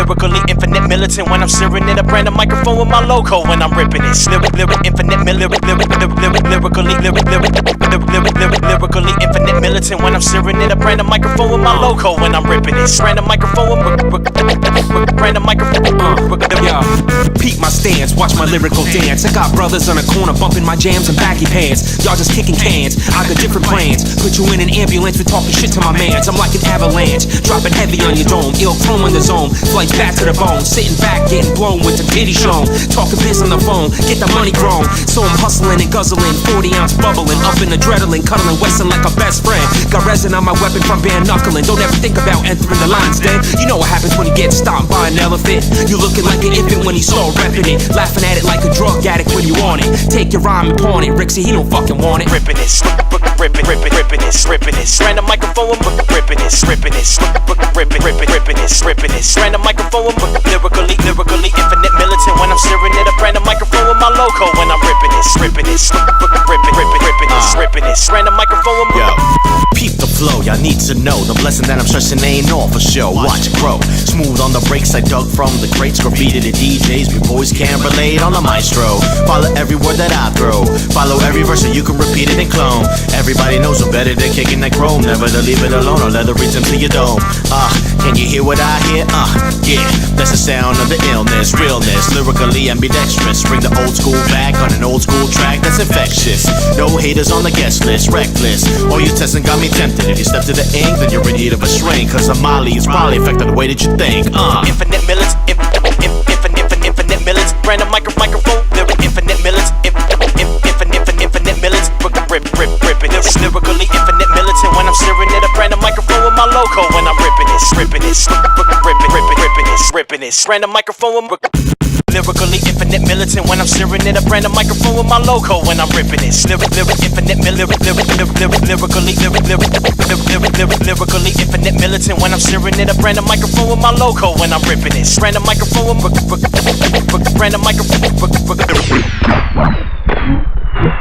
Lyrically infinite militant when I'm searing it. I brand a microphone with my logo when I'm ripping it. Infinite lyrically infinite militant when I'm searing it. I brand a microphone with my logo when I'm ripping it. Brand a microphone brand a microphone. Peep my stance, watch my lyrical dance. I got brothers on the corner bumping my jams and baggy pants. Y'all just kicking cans, I got different plans. Put you in an ambulance, we talking shit to my mans. I'm like an avalanche, dropping heavy on your dome. Ill chrome in the zone, flights back to the bone. Sitting back, getting blown with the titty shown. Talking biz on the phone, get the money grown. So I'm hustling and guzzling, 40-ounce bubbling. Up in adrenaline, cuddling, westing like a best friend. Got resin on my weapon from bare knuckling. Don't ever think about entering the lines then. You know what happens when you get stomped by an elephant. You looking like an infant when you start repping it. Laughing at it like a drug addict when you want it. Take your rhyme and pawn it. Rixie, he don't fucking want it. Ripping it, ripping it. Brand a microphone, ripping it, ripping it. Brand a microphone, lyrically infinite militant when I'm searing it. I brand a microphone with my logo when I'm ripping it, ripping it. Brand a microphone. Yo, peep the flow, y'all need to know the blessing that I'm stressing ain't all for show. Watch it grow, smooth on the breaks I dug from the crates. Graffiti to DJs, we boys can't relate on the maestro. Follow every word that I throw, follow every verse so you can repeat it and clone. Everybody knows I'm better than kicking that chrome. Never to leave it alone or let it reach into your dome. Can you hear what I hear? Yeah, that's the sound of the illness, realness. Lyrically ambidextrous, bring the old school back on an old school track that's infectious. No haters on the guest list, reckless. All you testing got me tempted. If you step to the ink, then you're in need of a shrink. Cause a Molly is probably affected the way that you think. Infinite millets, infinite millets. Brand a microphone, infinite millets, infinite millets. Rip it. Lyrically infinite militant when I'm searing it. I brand a microphone with my logo when I'm ripping it, ripping it. Brand a microphone. Lyrically infinite militant when I'm searing it. I brand a microphone with my logo when I'm ripping it. Lyrically infinite militant when I'm searing it. I brand a microphone with my logo when I'm ripping it. Brand a microphone.